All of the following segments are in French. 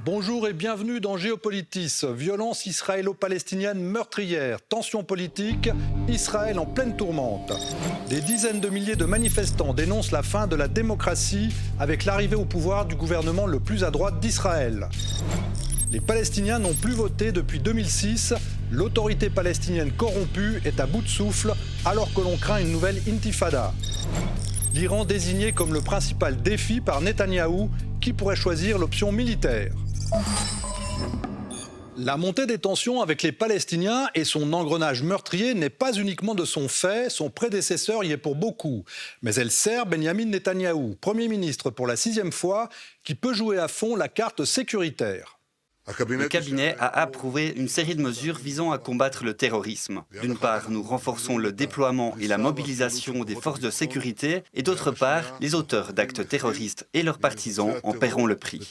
Bonjour et bienvenue dans Géopolitis. Violence israélo-palestinienne meurtrière, tensions politiques, Israël en pleine tourmente. Des dizaines de milliers de manifestants dénoncent la fin de la démocratie avec l'arrivée au pouvoir du gouvernement le plus à droite d'Israël. Les Palestiniens n'ont plus voté depuis 2006. L'autorité palestinienne corrompue est à bout de souffle alors que l'on craint une nouvelle intifada. L'Iran désigné comme le principal défi par Netanyahou qui pourrait choisir l'option militaire. La montée des tensions avec les Palestiniens et son engrenage meurtrier n'est pas uniquement de son fait, son prédécesseur y est pour beaucoup. Mais elle sert Benyamin Netanyahou, Premier ministre pour la 6e fois, qui peut jouer à fond la carte sécuritaire. Le cabinet a approuvé une série de mesures visant à combattre le terrorisme. D'une part, nous renforçons le déploiement et la mobilisation des forces de sécurité, et d'autre part, les auteurs d'actes terroristes et leurs partisans en paieront le prix.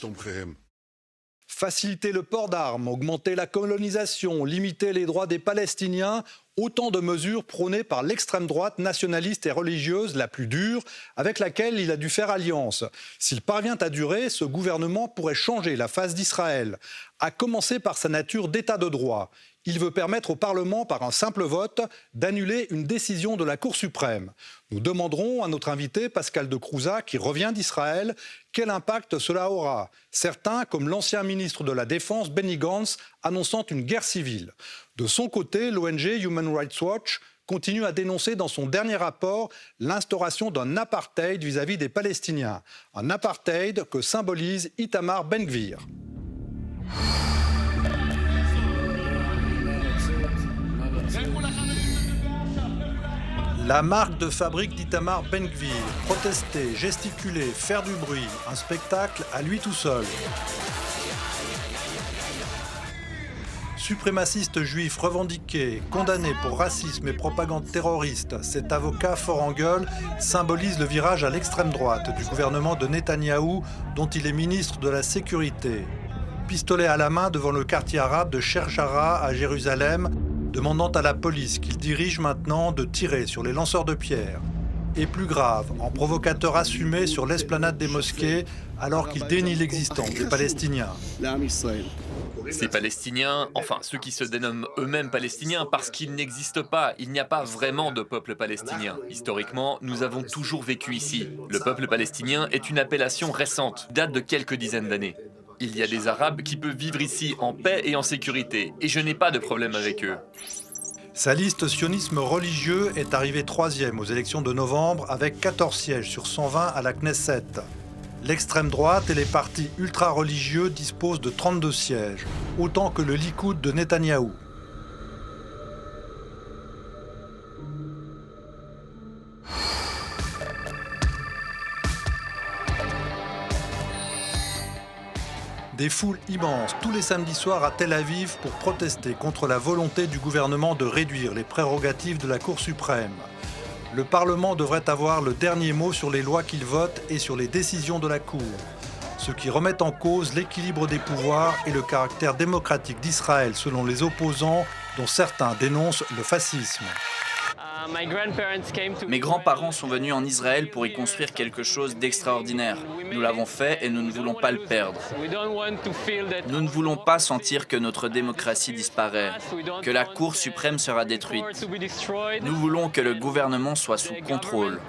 Faciliter le port d'armes, augmenter la colonisation, limiter les droits des Palestiniens, autant de mesures prônées par l'extrême droite nationaliste et religieuse la plus dure, avec laquelle il a dû faire alliance. S'il parvient à durer, ce gouvernement pourrait changer la face d'Israël, à commencer par sa nature d'état de droit. Il veut permettre au Parlement, par un simple vote, d'annuler une décision de la Cour suprême. Nous demanderons à notre invité, Pascal de Crouza, qui revient d'Israël, quel impact cela aura. Certains, comme l'ancien ministre de la Défense, Benny Gantz, annonçant une guerre civile. De son côté, l'ONG Human Rights Watch continue à dénoncer dans son dernier rapport l'instauration d'un apartheid vis-à-vis des Palestiniens. Un apartheid que symbolise Itamar Ben-Gvir. La marque de fabrique d'Itamar Ben-Gvir, protester, gesticuler, faire du bruit, un spectacle à lui tout seul. Suprémaciste juif revendiqué, condamné pour racisme et propagande terroriste, cet avocat fort en gueule symbolise le virage à l'extrême droite du gouvernement de Netanyahou, dont il est ministre de la Sécurité. Pistolet à la main devant le quartier arabe de Sheikh Jarrah à Jérusalem, demandant à la police qu'il dirige maintenant de tirer sur les lanceurs de pierres. Et plus grave, en provocateur assumé sur l'esplanade des mosquées, alors qu'il dénie l'existence des Palestiniens. Ces Palestiniens, enfin ceux qui se dénomment eux-mêmes Palestiniens parce qu'ils n'existent pas, il n'y a pas vraiment de peuple palestinien. Historiquement, nous avons toujours vécu ici. Le peuple palestinien est une appellation récente, date de quelques dizaines d'années. Il y a des Arabes qui peuvent vivre ici en paix et en sécurité, et je n'ai pas de problème avec eux. Sa liste sionisme religieux est arrivée 3e aux élections de novembre avec 14 sièges sur 120 à la Knesset. L'extrême droite et les partis ultra-religieux disposent de 32 sièges, autant que le Likoud de Netanyahou. Des foules immenses tous les samedis soirs à Tel Aviv pour protester contre la volonté du gouvernement de réduire les prérogatives de la Cour suprême. Le Parlement devrait avoir le dernier mot sur les lois qu'il vote et sur les décisions de la Cour, ce qui remet en cause l'équilibre des pouvoirs et le caractère démocratique d'Israël selon les opposants dont certains dénoncent le fascisme. Mes grands-parents sont venus en Israël pour y construire quelque chose d'extraordinaire. Nous l'avons fait et nous ne voulons pas le perdre. Nous ne voulons pas sentir que notre démocratie disparaît, que la Cour suprême sera détruite. Nous voulons que le gouvernement soit sous contrôle.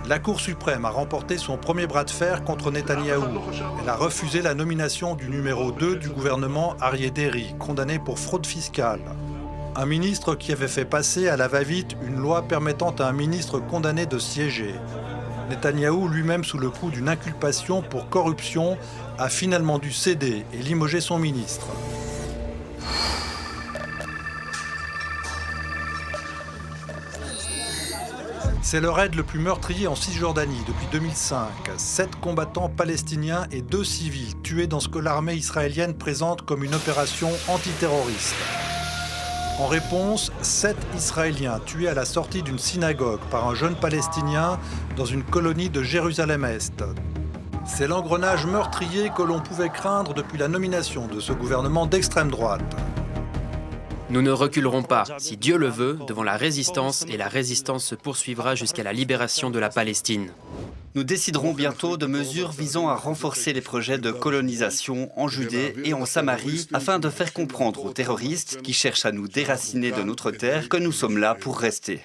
La Cour suprême a remporté son premier bras de fer contre Netanyahou. Elle a refusé la nomination du numéro 2 du gouvernement, Aryeh Deri, condamné pour fraude fiscale. Un ministre qui avait fait passer à la va-vite une loi permettant à un ministre condamné de siéger. Netanyahou, lui-même sous le coup d'une inculpation pour corruption, a finalement dû céder et limoger son ministre. C'est le raid le plus meurtrier en Cisjordanie depuis 2005. 7 combattants palestiniens et 2 civils tués dans ce que l'armée israélienne présente comme une opération antiterroriste. En réponse, 7 Israéliens tués à la sortie d'une synagogue par un jeune Palestinien dans une colonie de Jérusalem-Est. C'est l'engrenage meurtrier que l'on pouvait craindre depuis la nomination de ce gouvernement d'extrême droite. Nous ne reculerons pas, si Dieu le veut, devant la résistance, et la résistance se poursuivra jusqu'à la libération de la Palestine. Nous déciderons bientôt de mesures visant à renforcer les projets de colonisation en Judée et en Samarie afin de faire comprendre aux terroristes qui cherchent à nous déraciner de notre terre que nous sommes là pour rester.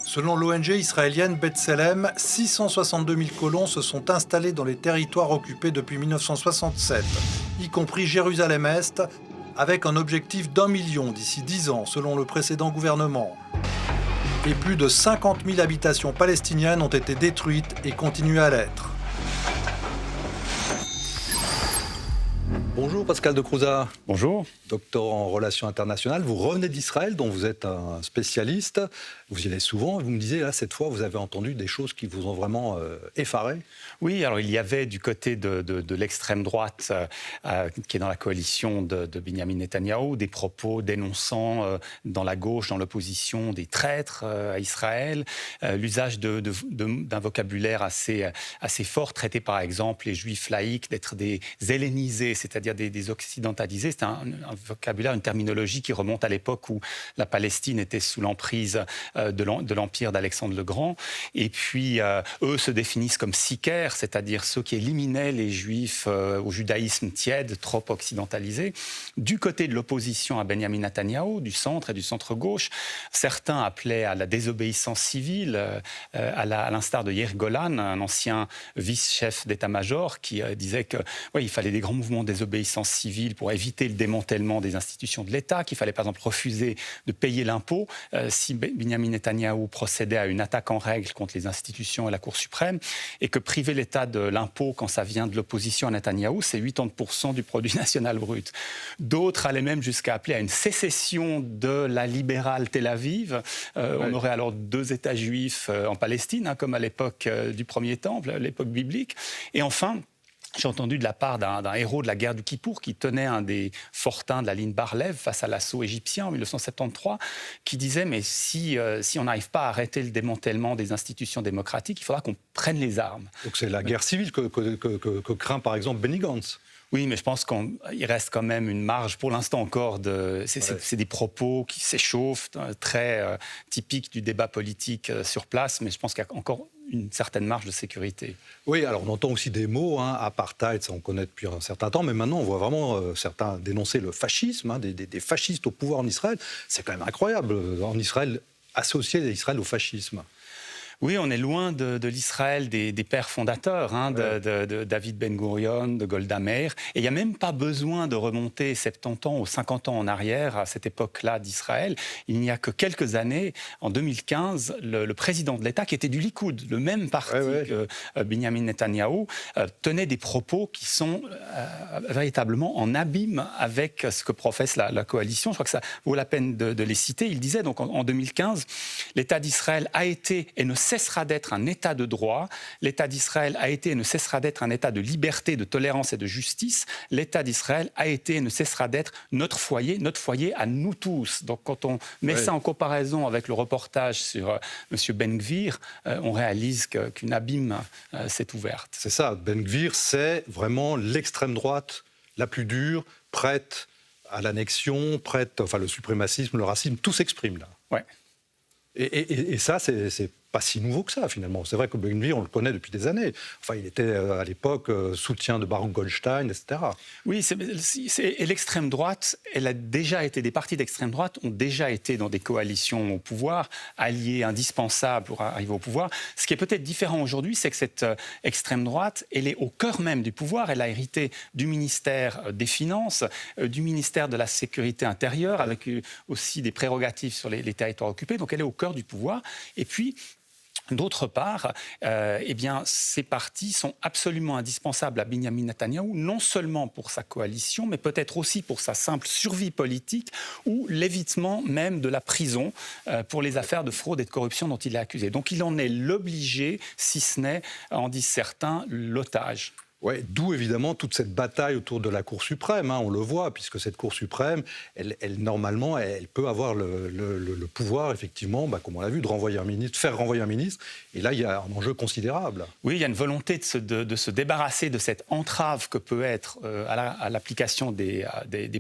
Selon l'ONG israélienne B'Tselem, 662 000 colons se sont installés dans les territoires occupés depuis 1967, y compris Jérusalem-Est, avec un objectif d'1 million d'ici 10 ans, selon le précédent gouvernement. Et plus de 50 000 habitations palestiniennes ont été détruites et continuent à l'être. Bonjour Pascal de Crouzat. Bonjour. Docteur en relations internationales, vous revenez d'Israël, dont vous êtes un spécialiste. Vous y allez souvent. Vous me disiez, là, cette fois, vous avez entendu des choses qui vous ont vraiment effaré. Oui, alors il y avait du côté de l'extrême droite, qui est dans la coalition de Benjamin Netanyahou, des propos dénonçant dans la gauche, dans l'opposition, des traîtres à Israël, l'usage d'un vocabulaire assez fort, traiter par exemple les juifs laïcs d'être des hellénisés, c'est-à-dire des occidentalisés. C'est un vocabulaire, une terminologie qui remonte à l'époque où la Palestine était sous l'emprise de l'empire d'Alexandre le Grand. Et puis, eux se définissent comme sicaires, c'est-à-dire ceux qui éliminaient les juifs au judaïsme tiède, trop occidentalisé. Du côté de l'opposition à Benjamin Netanyahou, du centre et du centre-gauche, certains appelaient à la désobéissance civile, à l'instar de Yair Golan, un ancien vice-chef d'état-major, qui disait qu'il fallait des grands mouvements de désobéissance civile pour éviter le démantèlement des institutions de l'État, qu'il fallait par exemple refuser de payer l'impôt si Benjamin Netanyahou procédait à une attaque en règle contre les institutions et la Cour suprême, et que priver l'État de l'impôt quand ça vient de l'opposition à Netanyahou, c'est 80% du produit national brut. D'autres allaient même jusqu'à appeler à une sécession de la libérale Tel Aviv. On aurait alors 2 États juifs en Palestine, comme à l'époque du Premier Temple, à l'époque biblique. Et enfin, j'ai entendu de la part d'un héros de la guerre du Kippour qui tenait un des fortins de la ligne Bar-Lev face à l'assaut égyptien en 1973, qui disait « mais si on n'arrive pas à arrêter le démantèlement des institutions démocratiques, il faudra qu'on prenne les armes ». Donc c'est la guerre civile que craint par exemple Benny Gantz. Oui, mais je pense qu'il reste quand même une marge, pour l'instant encore, c'est des propos qui s'échauffent, très typiques du débat politique sur place, mais je pense qu'il y a encore une certaine marge de sécurité. Oui, alors on entend aussi des mots, apartheid, ça on connaît depuis un certain temps, mais maintenant on voit vraiment certains dénoncer le fascisme, des fascistes au pouvoir en Israël. C'est quand même incroyable, en Israël, associer l'Israël au fascisme. Oui, on est loin de l'Israël des pères fondateurs, de David Ben-Gurion, de Golda Meir. Et il n'y a même pas besoin de remonter 70 ans ou 50 ans en arrière, à cette époque-là d'Israël. Il n'y a que quelques années, en 2015, le président de l'État, qui était du Likoud, le même parti que Benjamin Netanyahou, tenait des propos qui sont véritablement en abîme avec ce que professe la coalition. Je crois que ça vaut la peine de les citer. Il disait donc en 2015, l'État d'Israël a été et ne cessera d'être un État de droit. L'État d'Israël a été et ne cessera d'être un État de liberté, de tolérance et de justice. L'État d'Israël a été et ne cessera d'être notre foyer à nous tous. Donc quand on met ça en comparaison avec le reportage sur M. Ben-Gvir, on réalise qu'une abîme s'est ouverte. C'est ça, Ben-Gvir, c'est vraiment l'extrême droite la plus dure, prête à l'annexion, le suprémacisme, le racisme, tout s'exprime là. Ouais. Et ça, c'est pas si nouveau que ça, finalement. C'est vrai que Ben-Gvir, on le connaît depuis des années. Enfin, il était, à l'époque, soutien de Baron Goldstein, etc. Oui, et l'extrême droite, des partis d'extrême droite ont déjà été dans des coalitions au pouvoir, alliés indispensables pour arriver au pouvoir. Ce qui est peut-être différent aujourd'hui, c'est que cette extrême droite, elle est au cœur même du pouvoir. Elle a hérité du ministère des Finances, du ministère de la Sécurité intérieure, avec aussi des prérogatives sur les territoires occupés. Donc elle est au cœur du pouvoir. Et puis, d'autre part, ces partis sont absolument indispensables à Benjamin Netanyahou, non seulement pour sa coalition, mais peut-être aussi pour sa simple survie politique ou l'évitement même de la prison pour les affaires de fraude et de corruption dont il est accusé. Donc il en est l'obligé, si ce n'est, en disent certains, l'otage. Ouais, d'où évidemment toute cette bataille autour de la Cour suprême, on le voit, puisque cette Cour suprême, normalement, elle peut avoir le pouvoir, effectivement, comme on l'a vu, de faire renvoyer un ministre. Et là, il y a un enjeu considérable. Oui, il y a une volonté de se débarrasser de cette entrave que peut être à l'application des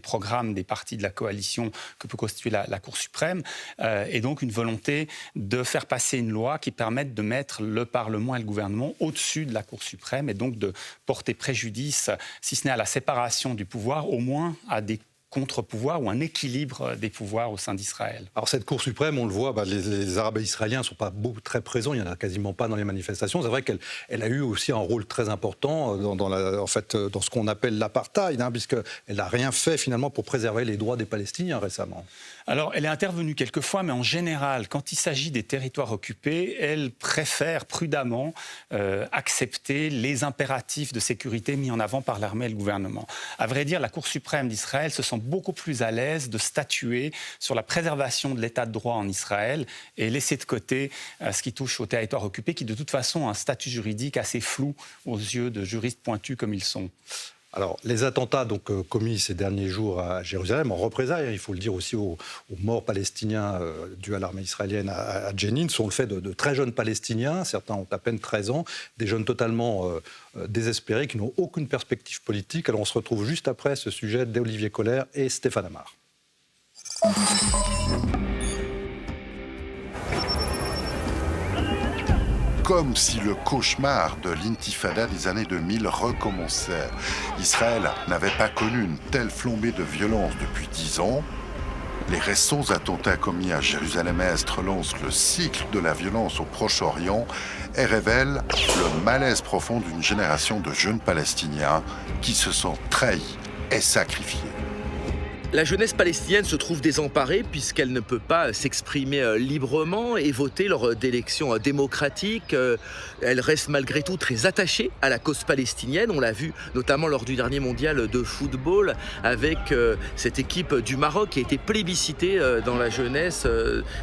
programmes des partis de la coalition que peut constituer la Cour suprême, et donc une volonté de faire passer une loi qui permette de mettre le Parlement et le gouvernement au-dessus de la Cour suprême, et donc de porter préjudice, si ce n'est à la séparation du pouvoir, au moins à des contre-pouvoirs ou un équilibre des pouvoirs au sein d'Israël. Alors cette Cour suprême, on le voit, les Arabes israéliens ne sont pas très présents, il n'y en a quasiment pas dans les manifestations. C'est vrai qu'elle a eu aussi un rôle très important dans ce qu'on appelle l'apartheid, puisqu'elle n'a rien fait finalement pour préserver les droits des Palestiniens récemment. Alors, elle est intervenue quelquefois, mais en général, quand il s'agit des territoires occupés, elle préfère prudemment accepter les impératifs de sécurité mis en avant par l'armée et le gouvernement. À vrai dire, la Cour suprême d'Israël se sent beaucoup plus à l'aise de statuer sur la préservation de l'état de droit en Israël et laisser de côté ce qui touche aux territoires occupés, qui de toute façon ont un statut juridique assez flou aux yeux de juristes pointus comme ils sont. Alors, les attentats commis ces derniers jours à Jérusalem, en représailles, il faut le dire aussi aux morts palestiniens dus à l'armée israélienne à Jenin, sont le fait de très jeunes Palestiniens, certains ont à peine 13 ans, des jeunes totalement désespérés, qui n'ont aucune perspective politique. Alors on se retrouve juste après ce sujet d'Olivier Coller et Stéphane Amar. Comme si le cauchemar de l'intifada des années 2000 recommençait. Israël n'avait pas connu une telle flambée de violence depuis 10 ans. Les récents attentats commis à Jérusalem-Est relancent le cycle de la violence au Proche-Orient et révèlent le malaise profond d'une génération de jeunes Palestiniens qui se sentent trahis et sacrifiés. La jeunesse palestinienne se trouve désemparée puisqu'elle ne peut pas s'exprimer librement et voter lors d'élections démocratiques. Elle reste malgré tout très attachée à la cause palestinienne. On l'a vu notamment lors du dernier mondial de football avec cette équipe du Maroc qui a été plébiscitée dans la jeunesse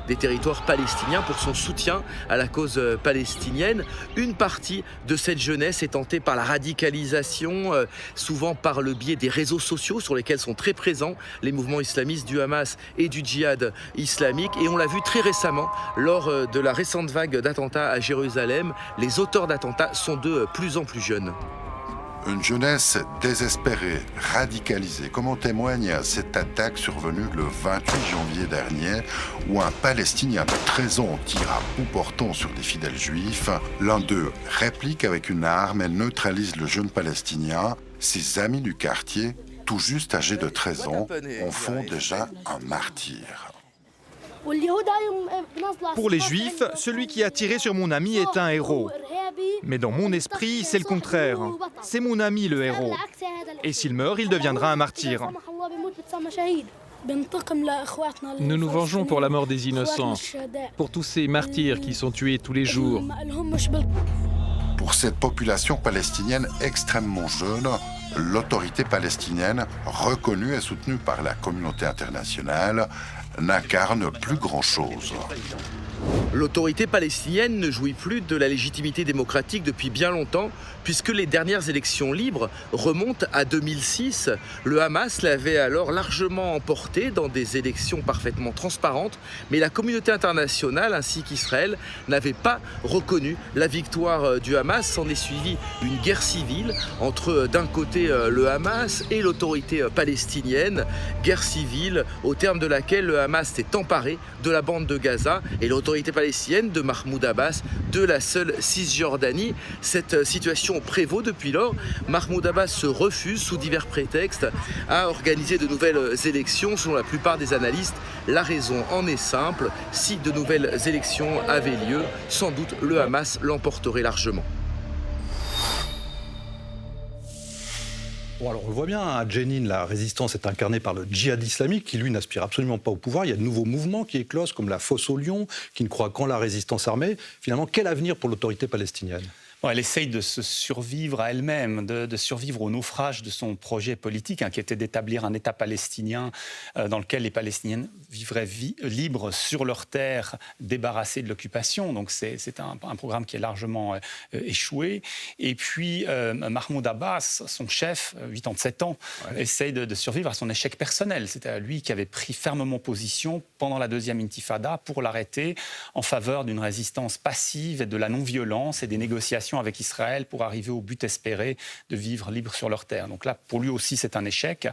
des territoires palestiniens pour son soutien à la cause palestinienne. Une partie de cette jeunesse est tentée par la radicalisation, souvent par le biais des réseaux sociaux sur lesquels sont très présents les mouvements islamistes du Hamas et du djihad islamique. Et on l'a vu très récemment lors de la récente vague d'attentats à Jérusalem. Les auteurs d'attentats sont de plus en plus jeunes. Une jeunesse désespérée, radicalisée, comme en témoigne cette attaque survenue le 28 janvier dernier, où un Palestinien de 13 ans tire à bout portant sur des fidèles juifs. L'un d'eux réplique avec une arme et neutralise le jeune Palestinien. Ses amis du quartier, tout juste âgés de 13 ans, en font déjà un martyr. Pour les Juifs, celui qui a tiré sur mon ami est un héros. Mais dans mon esprit, c'est le contraire. C'est mon ami le héros. Et s'il meurt, il deviendra un martyr. Nous nous vengeons pour la mort des innocents, pour tous ces martyrs qui sont tués tous les jours. Pour cette population palestinienne extrêmement jeune, l'autorité palestinienne, reconnue et soutenue par la communauté internationale, n'incarne plus grand-chose. L'autorité palestinienne ne jouit plus de la légitimité démocratique depuis bien longtemps, puisque les dernières élections libres remontent à 2006. Le Hamas l'avait alors largement emporté dans des élections parfaitement transparentes, mais la communauté internationale ainsi qu'Israël n'avaient pas reconnu la victoire du Hamas. S'en est suivi une guerre civile entre d'un côté le Hamas et l'autorité palestinienne, guerre civile au terme de laquelle le Hamas s'est emparé de la bande de Gaza et l'autorité palestinienne de Mahmoud Abbas de la seule Cisjordanie. Cette situation prévaut depuis lors. Mahmoud Abbas se refuse sous divers prétextes à organiser de nouvelles élections. Selon la plupart des analystes, la raison en est simple. Si de nouvelles élections avaient lieu, sans doute le Hamas l'emporterait largement. Bon, alors on le voit bien, à Jenin, la résistance est incarnée par le djihad islamique qui, lui, n'aspire absolument pas au pouvoir. Il y a de nouveaux mouvements qui éclosent, comme la Fosse au Lion, qui ne croient qu'en la résistance armée. Finalement, quel avenir pour l'autorité palestinienne ? Elle essaye de se survivre à elle-même, de survivre au naufrage de son projet politique, qui était d'établir un État palestinien dans lequel les Palestiniens vivraient libres sur leur terre, débarrassés de l'occupation. Donc c'est un programme qui est largement échoué. Et puis Mahmoud Abbas, son chef, 87 ans, essaye de survivre à son échec personnel. C'était lui qui avait pris fermement position pendant la deuxième intifada pour l'arrêter en faveur d'une résistance passive et de la non-violence et des négociations avec Israël pour arriver au but espéré de vivre libre sur leur terre. Donc là, pour lui aussi, c'est un échec.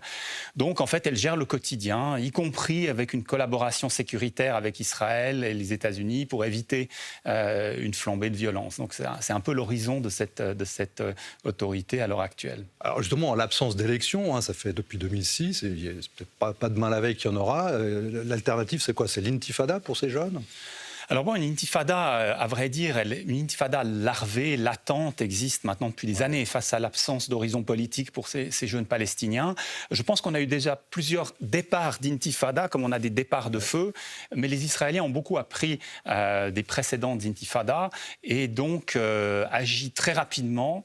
Donc, en fait, elle gère le quotidien, y compris avec une collaboration sécuritaire avec Israël et les États-Unis pour éviter une flambée de violence. Donc, c'est un peu l'horizon de cette autorité à l'heure actuelle. Alors, justement, en l'absence d'élections, ça fait depuis 2006, c'est peut-être pas demain la veille qu'il y en aura. L'alternative, c'est quoi? C'est l'intifada pour ces jeunes? Alors bon, une intifada, à vrai dire, une intifada larvée, latente, existe maintenant depuis des années face à l'absence d'horizon politique pour ces jeunes Palestiniens. Je pense qu'on a eu déjà plusieurs départs d'intifada, comme on a des départs de feu, mais les Israéliens ont beaucoup appris des précédentes intifadas et donc agi très rapidement,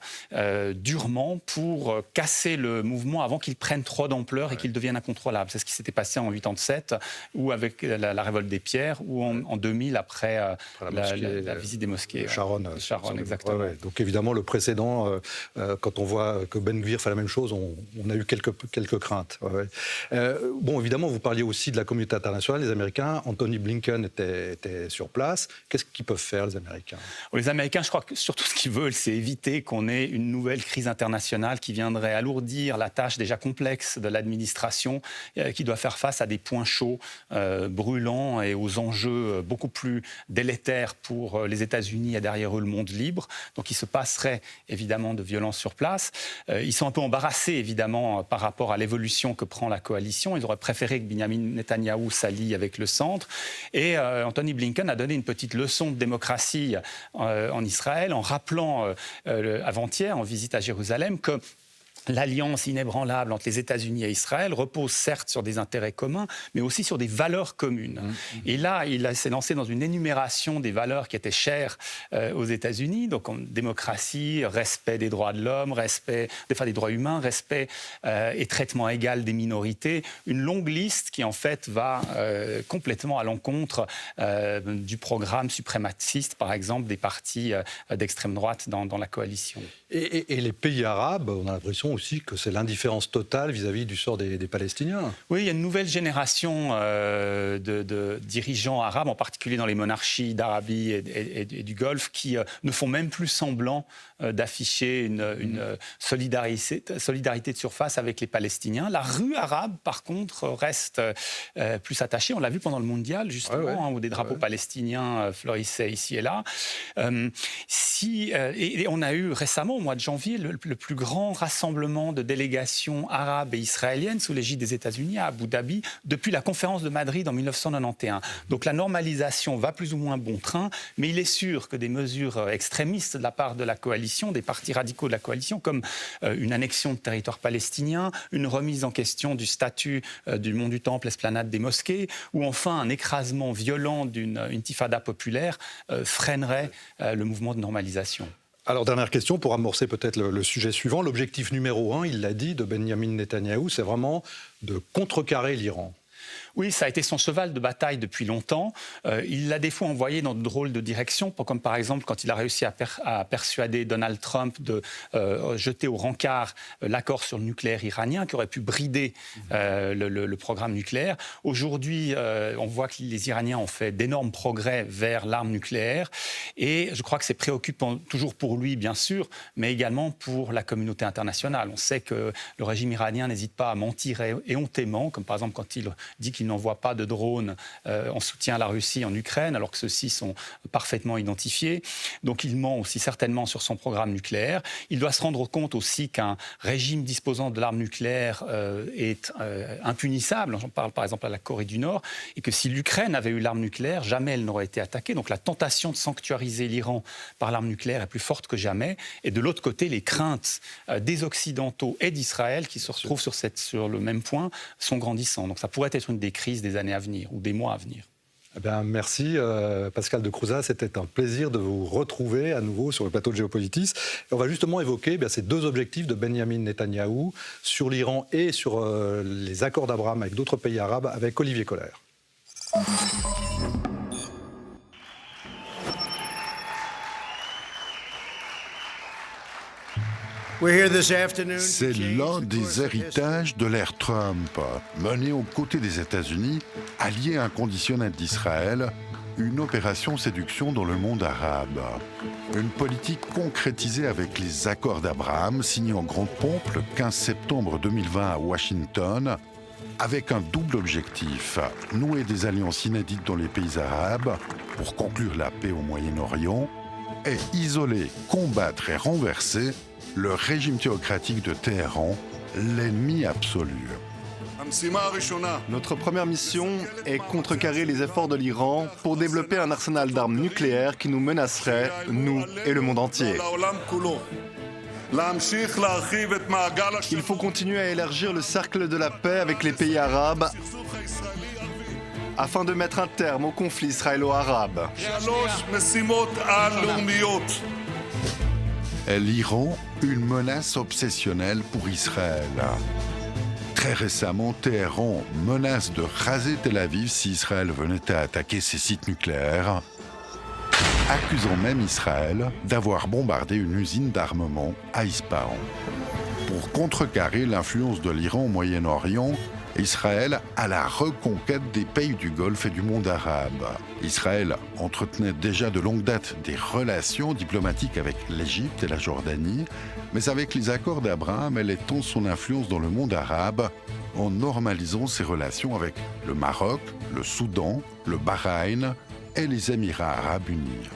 durement, pour casser le mouvement avant qu'il prenne trop d'ampleur et qu'il devienne incontrôlable. C'est ce qui s'était passé en 87, ou avec la révolte des pierres, ou en 2000, après la visite des mosquées. Sharon, exactement. Donc évidemment, le précédent, quand on voit que Ben Gvir fait la même chose, on a eu quelques craintes. Bon, évidemment, vous parliez aussi de la communauté internationale. Les Américains, Anthony Blinken était sur place. Qu'est-ce qu'ils peuvent faire, les Américains? Les Américains, je crois que surtout ce qu'ils veulent, c'est éviter qu'on ait une nouvelle crise internationale qui viendrait alourdir la tâche déjà complexe de l'administration, qui doit faire face à des points chauds, brûlants et aux enjeux beaucoup plus délétère pour les États-Unis et derrière eux le monde libre. Donc il se passerait évidemment de violences sur place. Ils sont un peu embarrassés évidemment par rapport à l'évolution que prend la coalition. Ils auraient préféré que Benjamin Netanyahou s'allie avec le centre. Et Anthony Blinken a donné une petite leçon de démocratie en Israël en rappelant avant-hier en visite à Jérusalem que l'alliance inébranlable entre les États-Unis et Israël repose certes sur des intérêts communs, mais aussi sur des valeurs communes. Et là, il s'est lancé dans une énumération des valeurs qui étaient chères aux États-Unis, donc en démocratie, respect des droits de l'homme, respect des droits humains, respect et traitement égal des minorités. Une longue liste qui, en fait, va complètement à l'encontre du programme suprématiste, par exemple, des partis d'extrême droite dans la coalition. Et les pays arabes, on a l'impression aussi que c'est l'indifférence totale vis-à-vis du sort des Palestiniens. Oui, il y a une nouvelle génération de dirigeants arabes, en particulier dans les monarchies d'Arabie et du Golfe, qui ne font même plus semblant d'afficher une solidarité de surface avec les Palestiniens. La rue arabe, par contre, reste plus attachée. On l'a vu pendant le mondial, justement, où des drapeaux palestiniens fleurissaient ici et là. Et on a eu récemment, au mois de janvier, le plus grand rassemblement de délégations arabes et israéliennes sous l'égide des États-Unis à Abu Dhabi depuis la conférence de Madrid en 1991. Donc la normalisation va plus ou moins bon train, mais il est sûr que des mesures extrémistes de la part de la coalition, des partis radicaux de la coalition, comme une annexion de territoire palestinien, une remise en question du statut du mont du Temple, esplanade des mosquées, ou enfin un écrasement violent d'une intifada populaire freinerait le mouvement de normalisation. Alors, dernière question, pour amorcer peut-être le sujet suivant. L'objectif numéro 1, il l'a dit, de Benjamin Netanyahou, c'est vraiment de contrecarrer l'Iran. Oui, ça a été son cheval de bataille depuis longtemps. Il l'a des fois envoyé dans de drôles de directions, comme par exemple quand il a réussi à persuader Donald Trump de jeter au rencard l'accord sur le nucléaire iranien, qui aurait pu brider le programme nucléaire. Aujourd'hui, on voit que les Iraniens ont fait d'énormes progrès vers l'arme nucléaire. Et je crois que c'est préoccupant, toujours pour lui, bien sûr, mais également pour la communauté internationale. On sait que le régime iranien n'hésite pas à mentir éhontément, comme par exemple quand il dit qu'il n'envoie pas de drones en soutien à la Russie en Ukraine, alors que ceux-ci sont parfaitement identifiés. Donc il ment aussi certainement sur son programme nucléaire. Il doit se rendre compte aussi qu'un régime disposant de l'arme nucléaire est impunissable. J'en parle par exemple à la Corée du Nord. Et que si l'Ukraine avait eu l'arme nucléaire, jamais elle n'aurait été attaquée. Donc la tentation de sanctuariser l'Iran par l'arme nucléaire est plus forte que jamais. Et de l'autre côté, les craintes des Occidentaux et d'Israël, qui se retrouvent sur le même point, sont grandissantes. Donc ça pourrait être une des crises des années à venir ou des mois à venir. Eh bien, merci Pascal de Crouzat, c'était un plaisir de vous retrouver à nouveau sur le plateau de Géopolitis. Et on va justement évoquer ces deux objectifs de Benyamin Netanyahou sur l'Iran et sur les accords d'Abraham avec d'autres pays arabes avec Olivier Kohler. C'est l'un des héritages de l'ère Trump, mené aux côtés des États-Unis, allié inconditionnel d'Israël, une opération séduction dans le monde arabe. Une politique concrétisée avec les accords d'Abraham, signés en grande pompe le 15 septembre 2020 à Washington, avec un double objectif, nouer des alliances inédites dans les pays arabes pour conclure la paix au Moyen-Orient et isoler, combattre et renverser le régime théocratique de Téhéran, l'ennemi absolu. Notre première mission est contrecarrer les efforts de l'Iran pour développer un arsenal d'armes nucléaires qui nous menacerait, nous et le monde entier. Il faut continuer à élargir le cercle de la paix avec les pays arabes afin de mettre un terme au conflit israélo-arabe. Est l'Iran une menace obsessionnelle pour Israël? Très récemment, Téhéran menace de raser Tel Aviv si Israël venait à attaquer ses sites nucléaires, accusant même Israël d'avoir bombardé une usine d'armement à Ispahan. Pour contrecarrer l'influence de l'Iran au Moyen-Orient, Israël à la reconquête des pays du Golfe et du monde arabe. Israël entretenait déjà de longue date des relations diplomatiques avec l'Égypte et la Jordanie, mais avec les accords d'Abraham, elle étend son influence dans le monde arabe en normalisant ses relations avec le Maroc, le Soudan, le Bahreïn et les Émirats arabes unis.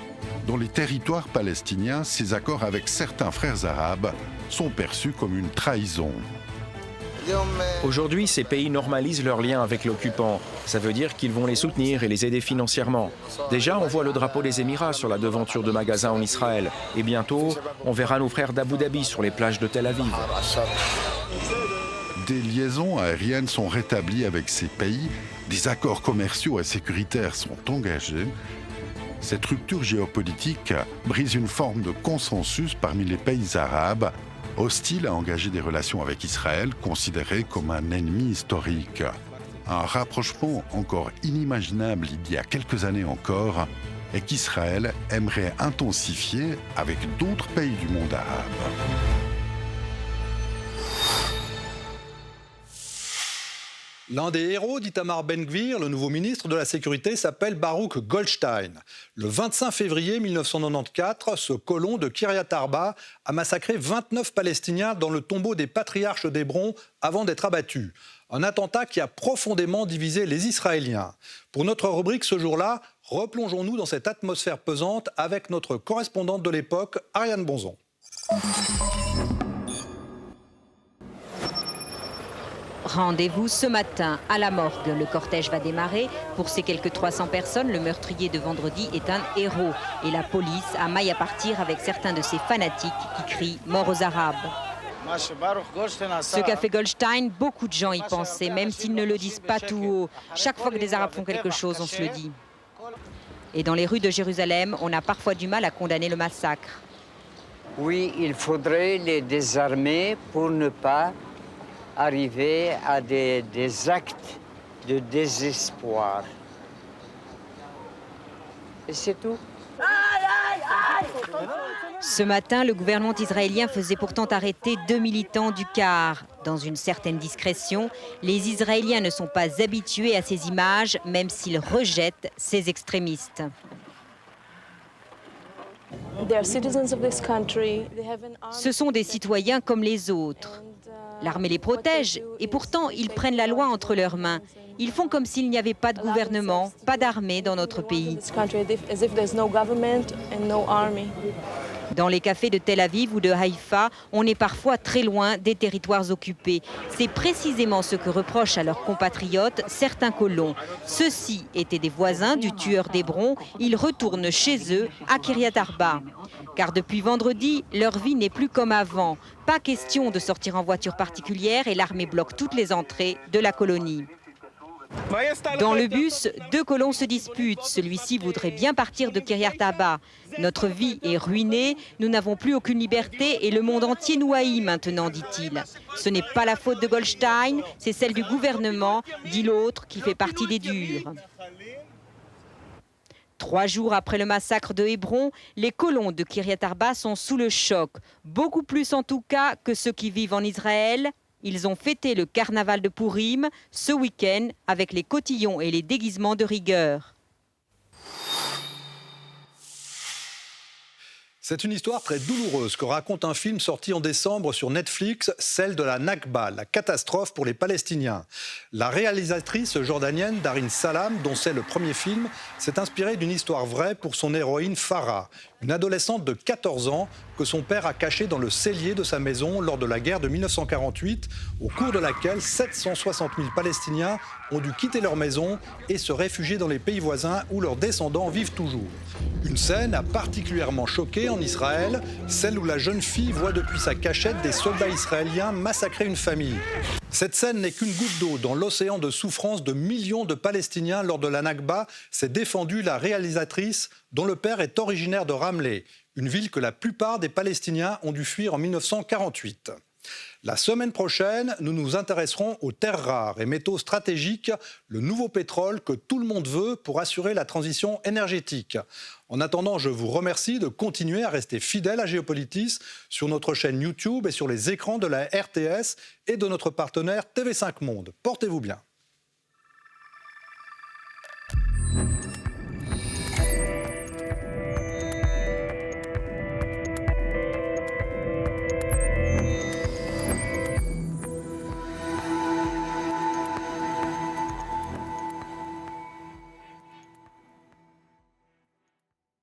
Dans les territoires palestiniens, ces accords avec certains frères arabes sont perçus comme une trahison. Aujourd'hui, ces pays normalisent leurs liens avec l'occupant. Ça veut dire qu'ils vont les soutenir et les aider financièrement. Déjà, on voit le drapeau des Émirats sur la devanture de magasins en Israël. Et bientôt, on verra nos frères d'Abu Dhabi sur les plages de Tel Aviv. Des liaisons aériennes sont rétablies avec ces pays, des accords commerciaux et sécuritaires sont engagés. Cette rupture géopolitique brise une forme de consensus parmi les pays arabes, hostile à engager des relations avec Israël, considéré comme un ennemi historique. Un rapprochement encore inimaginable il y a quelques années encore, et qu'Israël aimerait intensifier avec d'autres pays du monde arabe. L'un des héros d'Itamar Ben-Gvir, le nouveau ministre de la Sécurité, s'appelle Baruch Goldstein. Le 25 février 1994, ce colon de Kiryat Arba a massacré 29 Palestiniens dans le tombeau des patriarches d'Hébron avant d'être abattu. Un attentat qui a profondément divisé les Israéliens. Pour notre rubrique ce jour-là, replongeons-nous dans cette atmosphère pesante avec notre correspondante de l'époque, Ariane Bonzon. Rendez-vous ce matin à la morgue. Le cortège va démarrer. Pour ces quelques 300 personnes, le meurtrier de vendredi est un héros. Et la police a maille à partir avec certains de ses fanatiques qui crient « Mort aux Arabes ». Ce qu'a fait Goldstein, beaucoup de gens y pensaient, même s'ils ne le disent pas tout haut. Chaque fois que des Arabes font quelque chose, on se le dit. Et dans les rues de Jérusalem, on a parfois du mal à condamner le massacre. Oui, il faudrait les désarmer pour ne pas arriver à des actes de désespoir. Et c'est tout. Ce matin, le gouvernement israélien faisait pourtant arrêter 2 militants du CAR. Dans une certaine discrétion, les Israéliens ne sont pas habitués à ces images, même s'ils rejettent ces extrémistes. Ce sont des citoyens comme les autres. L'armée les protège et pourtant ils prennent la loi entre leurs mains. Ils font comme s'il n'y avait pas de gouvernement, pas d'armée dans notre pays. Dans les cafés de Tel Aviv ou de Haïfa, on est parfois très loin des territoires occupés. C'est précisément ce que reprochent à leurs compatriotes certains colons. Ceux-ci étaient des voisins du tueur d'Hébron. Ils retournent chez eux à Kiryat Arba. Car depuis vendredi, leur vie n'est plus comme avant. Pas question de sortir en voiture particulière et l'armée bloque toutes les entrées de la colonie. Dans le bus, deux colons se disputent. Celui-ci voudrait bien partir de Kiryat Arba. Notre vie est ruinée, nous n'avons plus aucune liberté et le monde entier nous haït maintenant, dit-il. Ce n'est pas la faute de Goldstein, c'est celle du gouvernement, dit l'autre qui fait partie des durs. 3 jours après le massacre de Hébron, les colons de Kiryat Arba sont sous le choc, beaucoup plus en tout cas que ceux qui vivent en Israël. Ils ont fêté le carnaval de Pourim ce week-end avec les cotillons et les déguisements de rigueur. C'est une histoire très douloureuse que raconte un film sorti en décembre sur Netflix, celle de la Nakba, la catastrophe pour les Palestiniens. La réalisatrice jordanienne Darin Salam, dont c'est le premier film, s'est inspirée d'une histoire vraie pour son héroïne Farah, une adolescente de 14 ans que son père a cachée dans le cellier de sa maison lors de la guerre de 1948, au cours de laquelle 760 000 Palestiniens ont dû quitter leur maison et se réfugier dans les pays voisins où leurs descendants vivent toujours. Une scène a particulièrement choqué en Israël, celle où la jeune fille voit depuis sa cachette des soldats israéliens massacrer une famille. Cette scène n'est qu'une goutte d'eau dans l'océan de souffrance de millions de Palestiniens lors de la Nakba, s'est défendue la réalisatrice dont le père est originaire de Ramleh, une ville que la plupart des Palestiniens ont dû fuir en 1948. La semaine prochaine, nous nous intéresserons aux terres rares et métaux stratégiques, le nouveau pétrole que tout le monde veut pour assurer la transition énergétique. En attendant, je vous remercie de continuer à rester fidèle à Géopolitis sur notre chaîne YouTube et sur les écrans de la RTS et de notre partenaire TV5 Monde. Portez-vous bien.